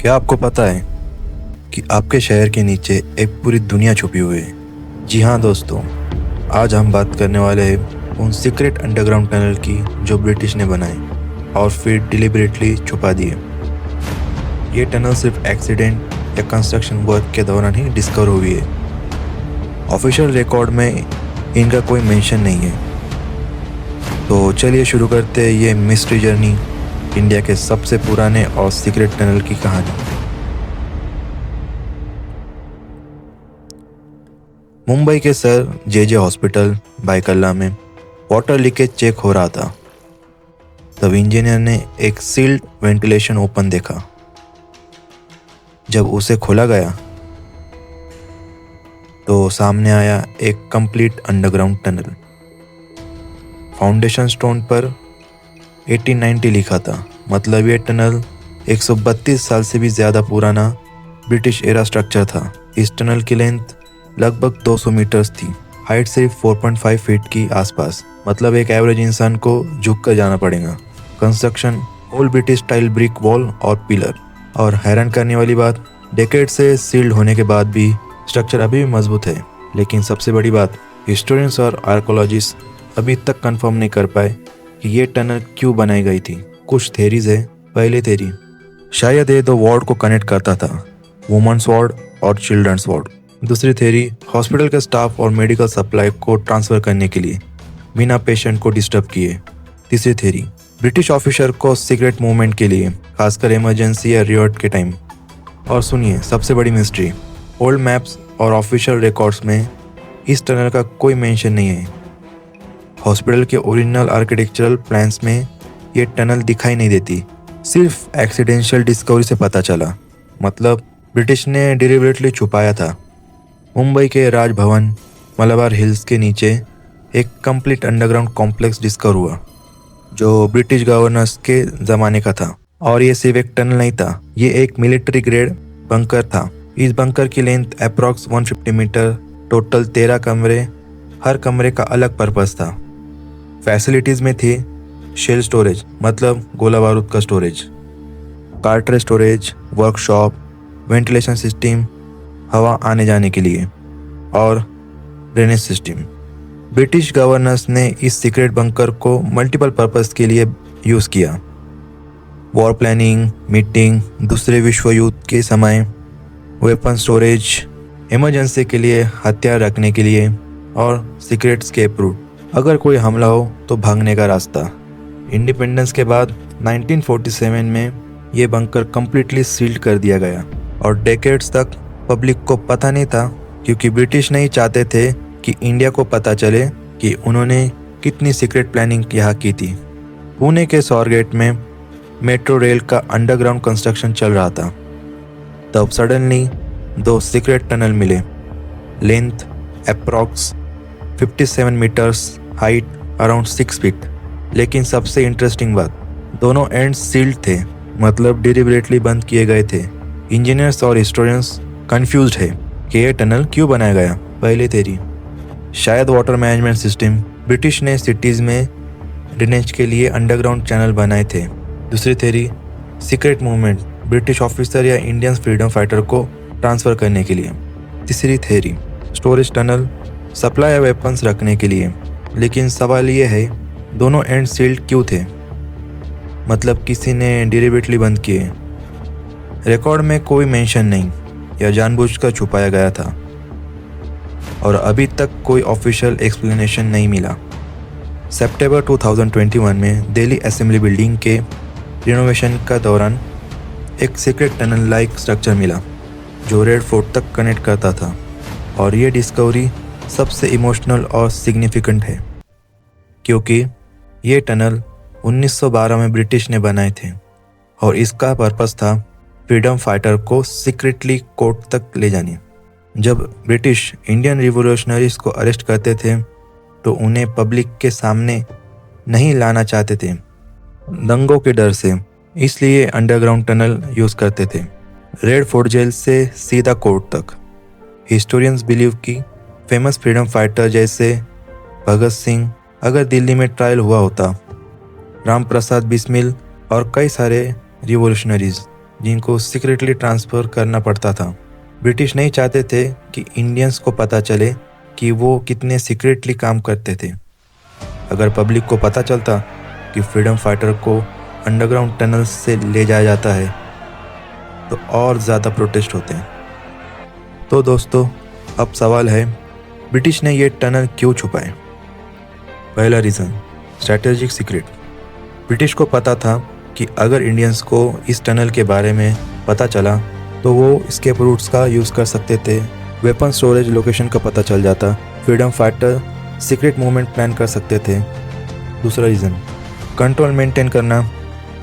क्या आपको पता है कि आपके शहर के नीचे एक पूरी दुनिया छुपी हुई है? जी हाँ दोस्तों, आज हम बात करने वाले हैं उन सीक्रेट अंडरग्राउंड टनल की जो ब्रिटिश ने बनाए और फिर डिलिबरेटली छुपा दिए। ये टनल सिर्फ एक्सीडेंट या कंस्ट्रक्शन वर्क के दौरान ही डिस्कवर हुई है। ऑफिशियल रिकॉर्ड में इनका कोई मेंशन नहीं है। तो चलिए शुरू करते हैं ये मिस्ट्री जर्नी, इंडिया के सबसे पुराने और सीक्रेट टनल की कहानी। मुंबई के सर जे हॉस्पिटल बायकल्ला में वाटर लीकेज चेक हो रहा था। तब इंजीनियर ने एक सील्ड वेंटिलेशन ओपन देखा। जब उसे खोला गया तो सामने आया एक complete underground tunnel. Foundation stone पर 1890 लिखा था, मतलब ये टनल 132 साल से भी ज़्यादा पुराना ब्रिटिश एरा स्ट्रक्चर था। इस टनल की लेंथ लगभग 200 मीटर्स थी, हाइट सिर्फ 4.5 फीट की आसपास, मतलब एक एवरेज इंसान को झुक कर जाना पड़ेगा। Construction old British style brick wall और पिलर। और हैरान करने वाली बात, डेकेड से सील्ड होने के बाद भी स्ट्रक्चर अभी भी मजबूत है। लेकिन सबसे बड़ी बात, हिस्टोरियंस और आर्कोलॉजिस्ट अभी तक कंफर्म नहीं कर पाए कि ये टनल क्यों बनाई गई थी। कुछ थेरीज है। पहली थेरी, शायद ये दो वार्ड को कनेक्ट करता था, वुमेन्स वार्ड और चिल्ड्रंस वार्ड। दूसरी थेरी, हॉस्पिटल के स्टाफ और मेडिकल सप्लाई को ट्रांसफर करने के लिए बिना पेशेंट को डिस्टर्ब किए। तीसरी थेरी, ब्रिटिश ऑफिसर को सीक्रेट मूवमेंट के लिए, खासकर इमरजेंसी या रियॉट के टाइम। और सुनिए सबसे बड़ी मिस्ट्री, ओल्ड मैप्स और ऑफिशियल रिकॉर्ड्स में इस टनल का कोई मेंशन नहीं है। हॉस्पिटल के ओरिजिनल आर्किटेक्चरल प्लान्स में ये टनल दिखाई नहीं देती। सिर्फ एक्सीडेंशियल डिस्कवरी से पता चला, मतलब ब्रिटिश ने डिलिबरेटली छुपाया था। मुंबई के राजभवन मलाबार हिल्स के नीचे एक कंप्लीट अंडरग्राउंड कॉम्प्लेक्स डिस्कवर हुआ जो ब्रिटिश गवर्नर्स के ज़माने का था। और ये सिर्फ एक टनल नहीं था, ये एक मिलिट्री ग्रेड बंकर था। इस बंकर की लेंथ अप्रॉक्स 150 मीटर, टोटल 13 कमरे, हर कमरे का अलग पर्पस था। फैसिलिटीज़ में थी शेल स्टोरेज, मतलब गोला बारूद का storage, cartridge storage, workshop, ventilation system हवा आने जाने के लिए, और ड्रेनेज सिस्टम। ब्रिटिश गवर्नर्स ने इस सीक्रेट बंकर को मल्टीपल पर्पस के लिए यूज़ किया। वॉर प्लानिंग, मीटिंग, दूसरे विश्व युद्ध के समय, वेपन स्टोरेज, इमरजेंसी के लिए हथियार रखने के लिए, और सीक्रेट एस्केप रूट, अगर कोई हमला हो तो भागने का रास्ता। इंडिपेंडेंस के बाद 1947 में ये बंकर कम्प्लीटली सील्ड कर दिया गया और डेकेड्स तक पब्लिक को पता नहीं था, क्योंकि ब्रिटिश नहीं चाहते थे कि इंडिया को पता चले कि उन्होंने कितनी सीक्रेट प्लानिंग यहाँ की थी। पुणे के स्वारगेट में मेट्रो रेल का अंडरग्राउंड कंस्ट्रक्शन चल रहा था। तब सडनली दो सीक्रेट टनल मिले, length approx 57 meters, height around 6 feet. लेकिन सबसे इंटरेस्टिंग बात, दोनों एंड सील्ड थे, मतलब डिलिबरेटली बंद किए गए थे। इंजीनियर्स और हिस्टोरियंस कंफ्यूज्ड है कि यह टनल क्यों बनाया गया। पहली थेरी, शायद वाटर मैनेजमेंट सिस्टम, ब्रिटिश ने सिटीज़ में ड्रेनेज के लिए अंडरग्राउंड चैनल बनाए थे। दूसरी theory, secret movement, British officer या इंडियन फ्रीडम फाइटर को ट्रांसफ़र करने के लिए। तीसरी थेरी, स्टोरेज टनल, सप्लाई या वेपन्स रखने के लिए। लेकिन सवाल ये है, दोनों एंड सील्ड क्यों थे? मतलब किसी ने डिलिबरेटली बंद किए। रिकॉर्ड में कोई मेंशन नहीं, या जानबूझकर छुपाया गया था। और अभी तक कोई ऑफिशियल एक्सप्लेनेशन नहीं मिला। सितंबर 2021 में दिल्ली असेंबली बिल्डिंग के रिनोवेशन का दौरान एक सीक्रेट टनल लाइक स्ट्रक्चर मिला जो रेड फोर्ट तक कनेक्ट करता था। और ये डिस्कवरी सबसे इमोशनल और सिग्निफिकेंट है, क्योंकि ये टनल 1912 में ब्रिटिश ने बनाए थे और इसका पर्पस था फ्रीडम फाइटर को सीक्रेटली कोर्ट तक ले जाने। जब ब्रिटिश इंडियन रिवोल्यूशनरीज को अरेस्ट करते थे तो उन्हें पब्लिक के सामने नहीं लाना चाहते थे, दंगों के डर से, इसलिए अंडरग्राउंड टनल यूज़ करते थे, रेड फोर्ट जेल से सीधा कोर्ट तक। हिस्टोरियंस बिलीव कि फेमस फ्रीडम फाइटर जैसे भगत सिंह अगर दिल्ली में ट्रायल हुआ होता, राम प्रसाद बिस्मिल और कई सारे रिवोल्यूशनरीज, जिनको सीक्रेटली ट्रांसफ़र करना पड़ता था। ब्रिटिश नहीं चाहते थे कि इंडियंस को पता चले कि वो कितने सीक्रेटली काम करते थे। अगर पब्लिक को पता चलता कि फ्रीडम फाइटर को अंडरग्राउंड टनल से ले जाया जाता है तो और ज़्यादा प्रोटेस्ट होते हैं। तो दोस्तों, अब सवाल है, ब्रिटिश ने ये टनल क्यों छुपाए? पहला रीज़न, स्ट्रैटेजिक सीक्रेट। ब्रिटिश को पता था कि अगर इंडियंस को इस टनल के बारे में पता चला तो वो एस्केप रूट्स का यूज़ कर सकते थे, वेपन स्टोरेज लोकेशन का पता चल जाता, freedom fighter secret movement plan कर सकते थे। दूसरा रीज़न, कंट्रोल मेंटेन करना।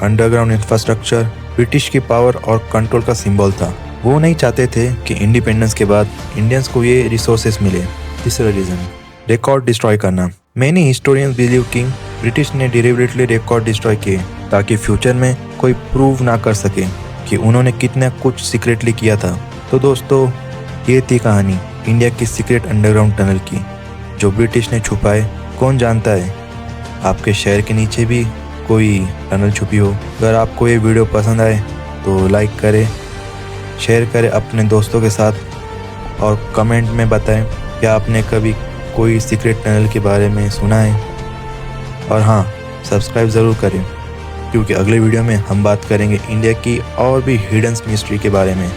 अंडरग्राउंड इंफ्रास्ट्रक्चर ब्रिटिश की पावर और कंट्रोल का सिंबल था। वो नहीं चाहते थे कि इंडिपेंडेंस के बाद इंडियंस को ये रिसोर्सेस मिले। तीसरा रीज़न, रिकॉर्ड डिस्ट्रॉय करना। मैनी हिस्टोरियंस बिलीव कि ब्रिटिश ने डिलिबरेटली रिकॉर्ड डिस्ट्रॉय किए ताकि फ्यूचर में कोई प्रूव ना कर सके कि उन्होंने कितना कुछ सीक्रेटली किया था। तो दोस्तों, ये थी कहानी इंडिया की सीक्रेट अंडरग्राउंड टनल की, जो ब्रिटिश ने छुपाए। कौन जानता है, आपके शहर के नीचे भी कोई टनल छुपी हो। अगर आपको ये वीडियो पसंद आए तो लाइक करें, शेयर करें अपने दोस्तों के साथ और कमेंट में बताएं क्या आपने कभी कोई सीक्रेट टनल के बारे में सुना है। और हाँ, सब्सक्राइब ज़रूर करें, क्योंकि अगले वीडियो में हम बात करेंगे इंडिया की और भी हिडन मिस्ट्री के बारे में।